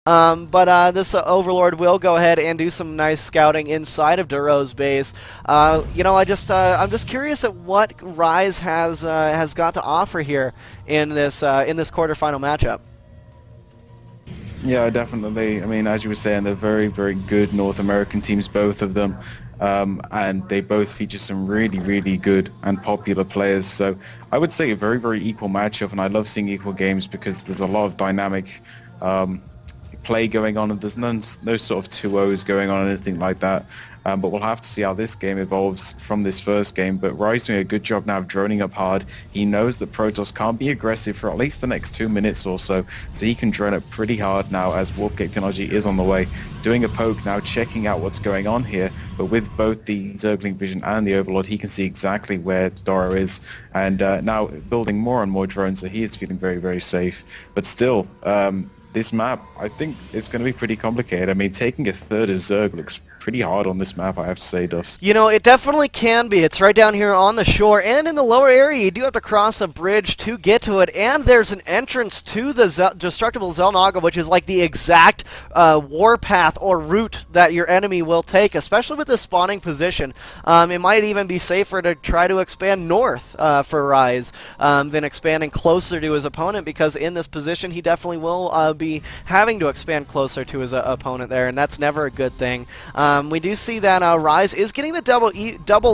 But this Overlord will go ahead and do some nice scouting inside of Duro's base. I'm just curious at what Rise has got to offer here in this quarterfinal matchup. Yeah, definitely. I mean, as you were saying, they're very, very good North American teams, both of them. And they both feature some really, really good and popular players. So I would say a very, very equal matchup, and I love seeing equal games because there's a lot of dynamic play going on, and there's no sort of 2-0s going on or anything like that. But we'll have to see how this game evolves from this first game. But Rise doing a good job now of droning up hard. He knows that Protoss can't be aggressive for at least the next 2 minutes or so he can drone up pretty hard now as Warp Gate technology is on the way. Doing a poke now, checking out what's going on here. But with both the Zergling Vision and the Overlord, he can see exactly where Doro is. And now building more and more drones, so he is feeling very, very safe. But still, this map, I think it's going to be pretty complicated. I mean, taking a third of Zerg looks pretty hard on this map, I have to say, Duffs. You know, it definitely can be. It's right down here on the shore, and in the lower area, you do have to cross a bridge to get to it, and there's an entrance to the destructible Xel'Naga, which is like the exact warpath or route that your enemy will take, especially with this spawning position. It might even be safer to try to expand north for Rise than expanding closer to his opponent, because in this position, he definitely will be having to expand closer to his opponent there, and that's never a good thing. We do see that Rise is getting the double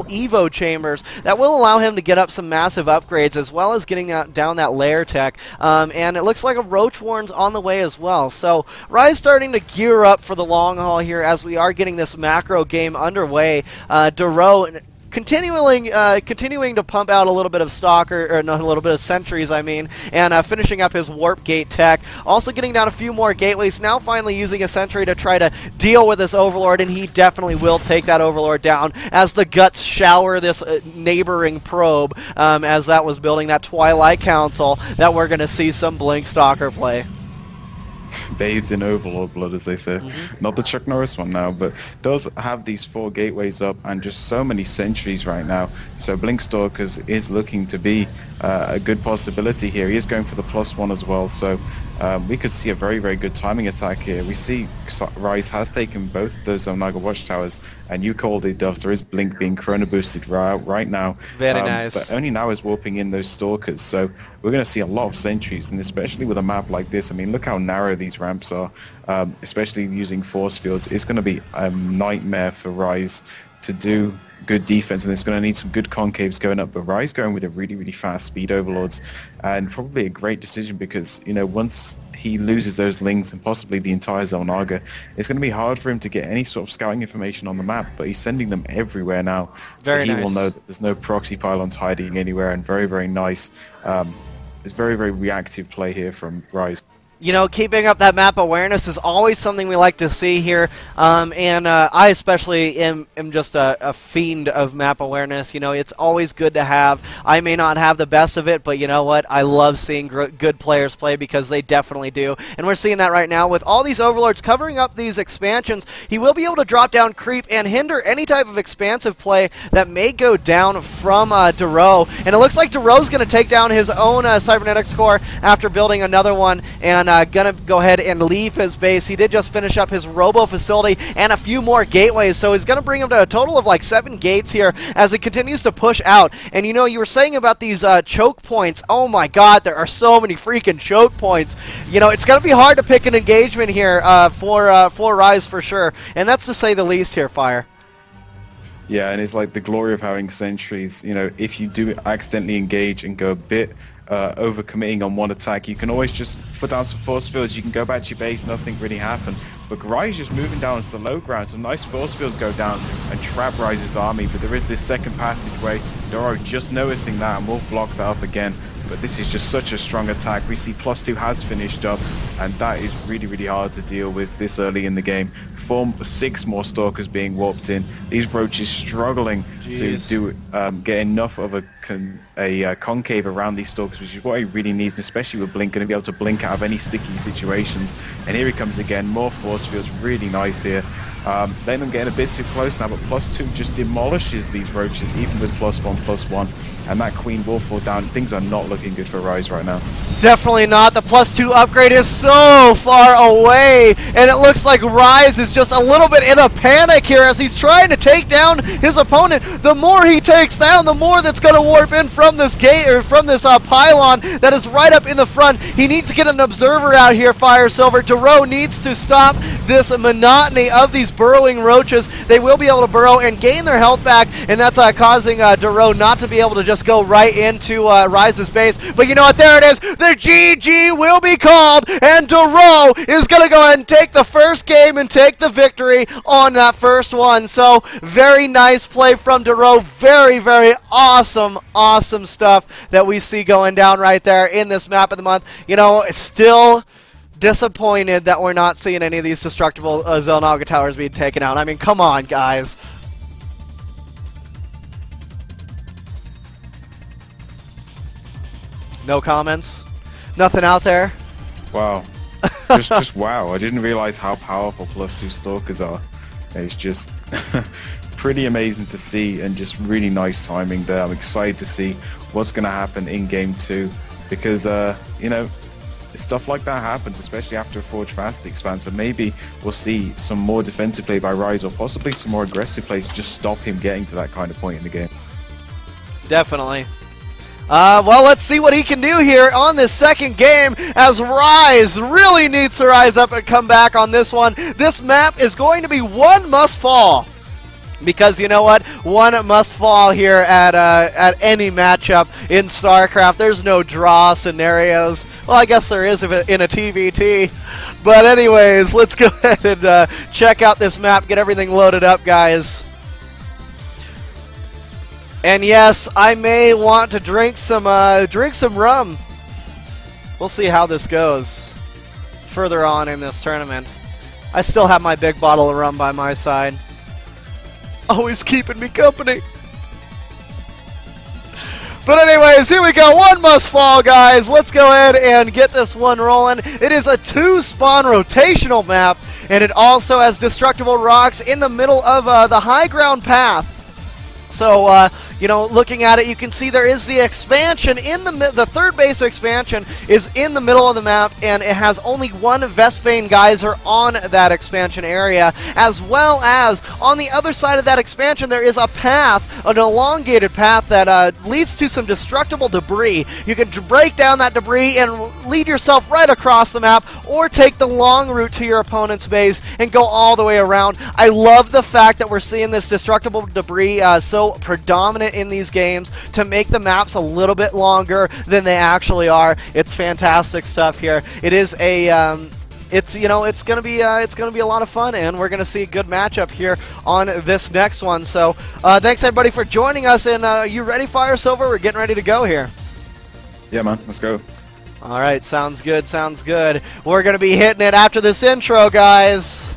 Evo chambers that will allow him to get up some massive upgrades, as well as getting down that lair tech. And it looks like a Roach Warren's on the way as well. So Rise starting to gear up for the long haul here as we are getting this macro game underway. Duro continuing to pump out a little bit of stalker, or not a little bit of sentries, I mean, and finishing up his warp gate tech. Also getting down a few more gateways. Now finally using a sentry to try to deal with this Overlord, and he definitely will take that Overlord down as the guts shower this neighboring probe as that was building that Twilight Council that we're going to see some Blink Stalker play. Bathed in Overlord blood, as they say. Not the Chuck Norris one now, but does have these 4 gateways up and just so many sentries right now. So Blinkstalkers is looking to be a good possibility here. He is going for the +1 as well, so we could see a very, very good timing attack here. We see Rise has taken both those Naga watchtowers, and you called it, Duff. There is Blink being chrono boosted right now. Very nice. But only now is warping in those Stalkers, so we're going to see a lot of sentries, and especially with a map like this. I mean, look how narrow these ramps are, especially using force fields. It's going to be a nightmare for Rise to do good defense, and it's going to need some good concaves going up. But Rise going with a really, really fast speed Overlords, and probably a great decision because, you know, once he loses those links and possibly the entire Xel'Naga, it's going to be hard for him to get any sort of scouting information on the map, but he's sending them everywhere now. So he will know that there's no proxy pylons hiding anywhere, and very, very nice. It's very, very reactive play here from Rise. You know, keeping up that map awareness is always something we like to see here, and I especially am just a fiend of map awareness. You know, it's always good to have. I may not have the best of it, but you know what? I love seeing good players play because they definitely do, and we're seeing that right now with all these Overlords covering up these expansions. He will be able to drop down creep and hinder any type of expansive play that may go down from Duro, and it looks like Duro's going to take down his own cybernetics core after building another one, and gonna go ahead and leave his base. He did just finish up his robo facility and a few more gateways, so he's gonna bring him to a total of like 7 gates here as he continues to push out. And you know, you were saying about these choke points. Oh my god, there are so many freaking choke points. You know, it's gonna be hard to pick an engagement here for Rise for sure, and that's to say the least here, Fire. Yeah, and it's like the glory of having sentries. You know, if you do accidentally engage and go a bit over-committing on one attack, you can always just put down some force fields. You can go back to your base, nothing really happened. But Rise just moving down to the low ground, some nice force fields go down and trap Rise's army. But there is this second passageway. Doro just noticing that, and we'll block that up again. But this is just such a strong attack. We see +2 has finished up, and that is really, really hard to deal with this early in the game. 6 more Stalkers being warped in. These Roaches struggling to get enough of a concave around these Stalkers, which is what he really needs, and especially with Blink, going to be able to blink out of any sticky situations. And here he comes again, more force fields, really nice here. Letting them getting a bit too close now, but +2 just demolishes these roaches, even with +1/+1. And that Queen will fall down. Things are not looking good for Rise right now. Definitely not. The +2 upgrade is so far away, and it looks like Rise is just a little bit in a panic here as he's trying to take down his opponent. The more he takes down, the more that's going to warp in from this gate, or from this pylon that is right up in the front. He needs to get an observer out here, Fire Silver. Duro needs to stop this monotony of these burrowing roaches. They will be able to burrow and gain their health back, and that's causing Duro not to be able to just go right into Rise's base. But you know what? There it is. The GG will be called, and Duro is going to go ahead and take the first game and take the victory on that first one. So very nice play from Duro. Very, very awesome, awesome stuff that we see going down right there in this map of the month. You know, still disappointed that we're not seeing any of these destructible Xel'Naga towers being taken out. I mean, come on, guys. No comments? Nothing out there? Wow. just wow. I didn't realize how powerful +2 Stalkers are. It's just pretty amazing to see, and just really nice timing there. I'm excited to see what's going to happen in Game 2, because, you know, stuff like that happens, especially after a Forge Fast expand. So maybe we'll see some more defensive play by Rise, or possibly some more aggressive plays to just stop him getting to that kind of point in the game. Definitely. Well, let's see what he can do here on this second game, as Rise really needs to rise up and come back on this one. This map is going to be one must fall, because you know what? One must fall here at any matchup in StarCraft. There's no draw scenarios. Well, I guess there is in a TVT. But anyways, let's go ahead and check out this map, get everything loaded up, guys. And yes, I may want to drink some rum. We'll see how this goes further on in this tournament. I still have my big bottle of rum by my side, always keeping me company. But anyways, here we go. One must fall, guys. Let's go ahead and get this one rolling. It is a 2-spawn rotational map, and it also has destructible rocks in the middle of the high ground path. So, you know, looking at it, you can see there is the expansion in the third base expansion is in the middle of the map, and it has only one Vespane geyser on that expansion area, as well as on the other side of that expansion there is a path, an elongated path that leads to some destructible debris. You can break down that debris and lead yourself right across the map, or take the long route to your opponent's base and go all the way around. I love the fact that we're seeing this destructible debris so predominant in these games to make the maps a little bit longer than they actually are. It's fantastic stuff here. It is a it's gonna be a lot of fun, and we're gonna see a good matchup here on this next one. So thanks everybody for joining us, and you ready, Fire Silver? We're getting ready to go here. Yeah, man, let's go. All right, sounds good, sounds good. We're gonna be hitting it after this intro, guys.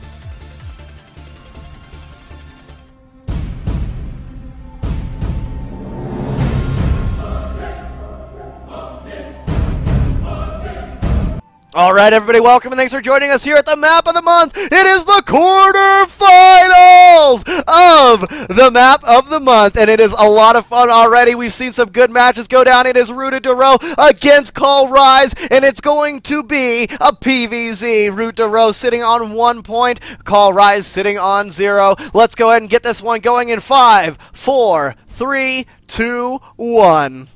All right, everybody, welcome and thanks for joining us here at the Map of the Month. It is the quarterfinals of the Map of the Month, and it is a lot of fun already. We've seen some good matches go down. It is Rooted to Row against Call Rise, and it's going to be a PVZ. Root to Row sitting on 1 point, Call Rise sitting on 0. Let's go ahead and get this one going in 5, 4, 3, 2, 1.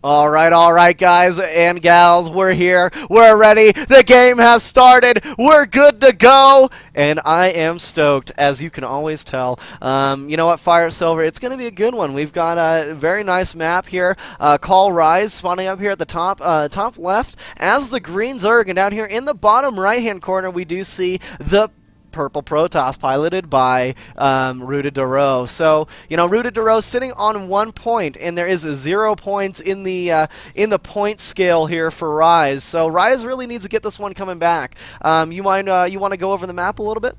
All right, guys and gals, we're here. We're ready. The game has started. We're good to go, and I am stoked, as you can always tell. You know what, Fire Silver, it's going to be a good one. We've got a very nice map here. Call Rise spawning up here at the top left as the green Zerg, and down here in the bottom right-hand corner, we do see the Purple Protoss piloted by Rooted to Row. So, you know, Rooted to Row sitting on 1 point, and there is 0 points in the point scale here for Rise. So Rise really needs to get this one coming back. You want to go over the map a little bit?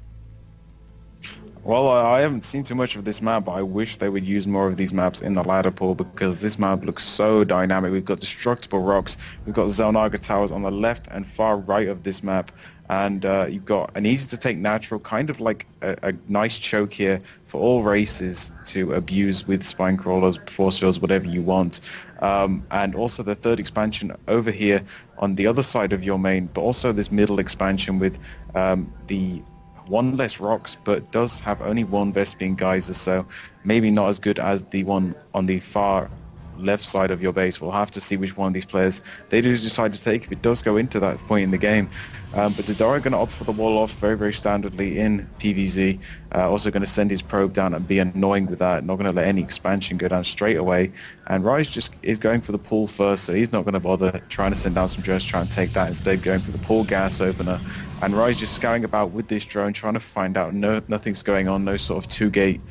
Well, I haven't seen too much of this map, but I wish they would use more of these maps in the ladder pool because this map looks so dynamic. We've got destructible rocks, we've got Zelnaga towers on the left and far right of this map, and you've got an easy-to-take natural, kind of like a nice choke here for all races to abuse with spine crawlers, force fields, whatever you want. And also the third expansion over here on the other side of your main, but also this middle expansion with the one less rocks, but does have only one Vespian geyser, so maybe not as good as the one on the far left side of your base. We'll have to see which one of these players they do decide to take if it does go into that point in the game. But Dodaro going to opt for the wall off very, very standardly in PvZ. Also going to send his probe down and be annoying with that. Not going to let any expansion go down straight away. And Rise just is going for the pool first, so he's not going to bother trying to send down some drones, try and take that. Instead going for the pool gas opener. And Rise just scouring about with this drone, trying to find out nothing's going on, no sort of two-gate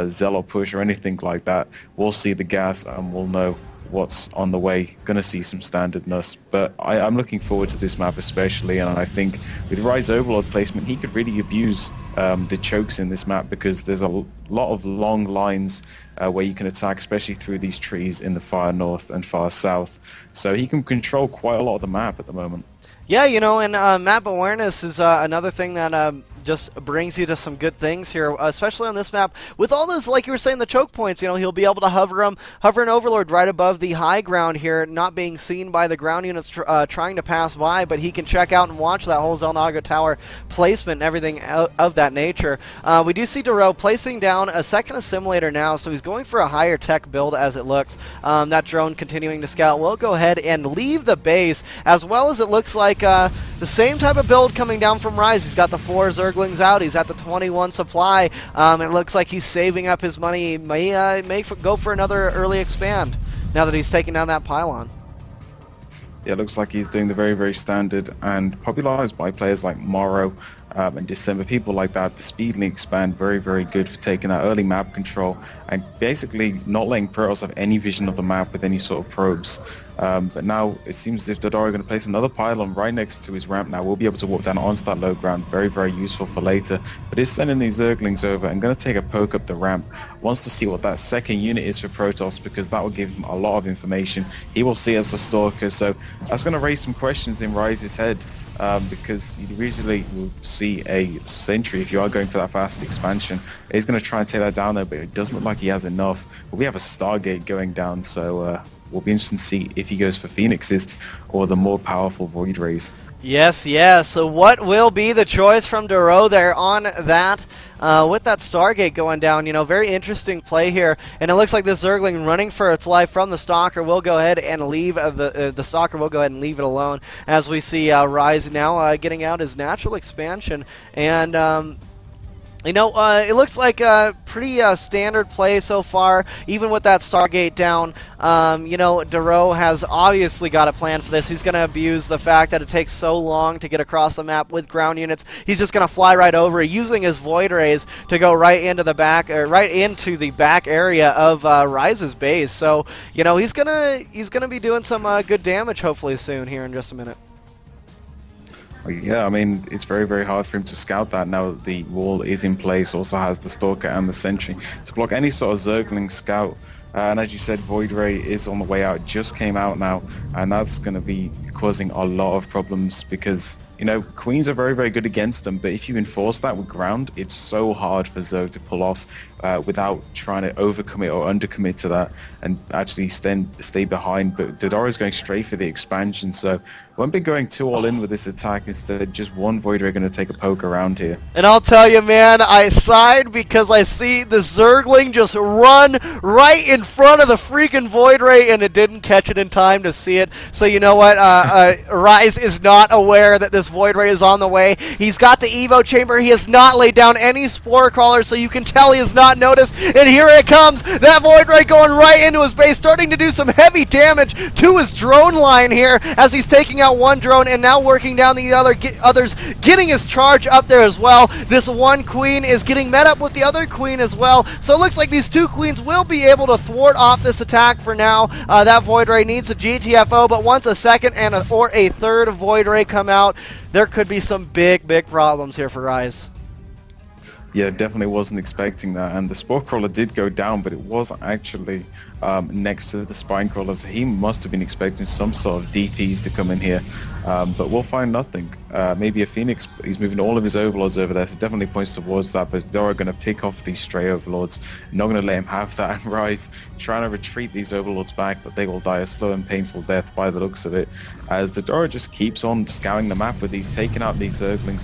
Zealot push or anything like that. We'll see the gas and we'll know what's on the way. Gonna see some standardness, but I'm looking forward to this map especially, and I think with Rise Overlord placement he could really abuse the chokes in this map because there's a lot of long lines where you can attack, especially through these trees in the far north and far south, so he can control quite a lot of the map at the moment. Yeah, you know, and map awareness is another thing that just brings you to some good things here, especially on this map. With all those, like you were saying, the choke points, you know, he'll be able to hover an Overlord right above the high ground here, not being seen by the ground units trying to pass by, but he can check out and watch that whole Zelnaga tower placement and everything of that nature. We do see Duro placing down a second assimilator now, so he's going for a higher tech build as it looks. That drone continuing to scout will go ahead and leave the base, as well as it looks like the same type of build coming down from Rise. He's got the 4 Zerglings out. He's at the 21 supply. It looks like he's saving up his money. He may go for another early expand now that he's taking down that pylon. Yeah, it looks like he's doing the very, very standard and popularized by players like Morrow and December, people like that. The Speedly expand, very, very good for taking that early map control and basically not letting Protoss have any vision of the map with any sort of probes. But now it seems as if Dodaro are going to place another pylon right next to his ramp now. We'll be able to walk down onto that low ground, very, very useful for later. But he's sending these Zerglings over and going to take a poke up the ramp. Wants to see what that second unit is for Protoss because that will give him a lot of information. He will see as a stalker, so that's going to raise some questions in Rise's head. Because you usually will see a sentry if you are going for that fast expansion. He's going to try and take that down there, but it doesn't look like he has enough. But we have a Stargate going down, so we'll be interested to see if he goes for Phoenixes or the more powerful Void Rays. Yes, yes. So what will be the choice from Duro there on that? With that Stargate going down, you know, very interesting play here. And it looks like this Zergling running for its life from the Stalker will go ahead and leave the Stalker will go ahead and leave it alone. As we see Rise now getting out his natural expansion. And you know, it looks like a pretty standard play so far, even with that Stargate down. You know, Duro has obviously got a plan for this. He's going to abuse the fact that it takes so long to get across the map with ground units. He's just going to fly right over, using his Void Rays to go right into the back, area of Rise's base. So, you know, he's gonna be doing some good damage hopefully soon here in just a minute. Yeah, I mean, it's very, very hard for him to scout that now that the wall is in place, also has the Stalker and the Sentry to block any sort of Zergling scout. And as you said, Void Ray is on the way out, just came out now, and that's going to be causing a lot of problems because, you know, Queens are very, very good against them, but if you enforce that with ground, it's so hard for Zerg to pull off without trying to overcommit or undercommit to that and actually stay behind. But Dodaro is going straight for the expansion, so won't be going too all in with this attack. Instead, just one Void Ray going to take a poke around here. And I'll tell you, man, I sighed because I see the Zergling just run right in front of the freaking Void Ray, and it didn't catch it in time to see it. So you know what? Rise is not aware that this Void Ray is on the way. He's got the Evo chamber. He has not laid down any Spore Crawlers, so you can tell he has not noticed. And here it comes. That Void Ray going right into his base, starting to do some heavy damage to his drone line here as he's taking out one drone and now working down the others, getting his charge up there as well. This one Queen is getting met up with the other Queen as well. So it looks like these two Queens will be able to thwart off this attack for now. That Void Ray needs a GTFO, but once a second or a third Void Ray come out, there could be some big, big problems here for Rise. Yeah, definitely wasn't expecting that. And the Spore Crawler did go down, but it was actually next to the Spine Crawler. So he must have been expecting some sort of DTs to come in here. But we'll find nothing. Maybe a Phoenix, he's moving all of his Overlords over there, so it definitely points towards that. But Dora going to pick off these stray Overlords. Not going to let him have that. And Rise trying to retreat these Overlords back, but they will die a slow and painful death by the looks of it. As the Dora just keeps on scouring the map with these, taking out these Zerglings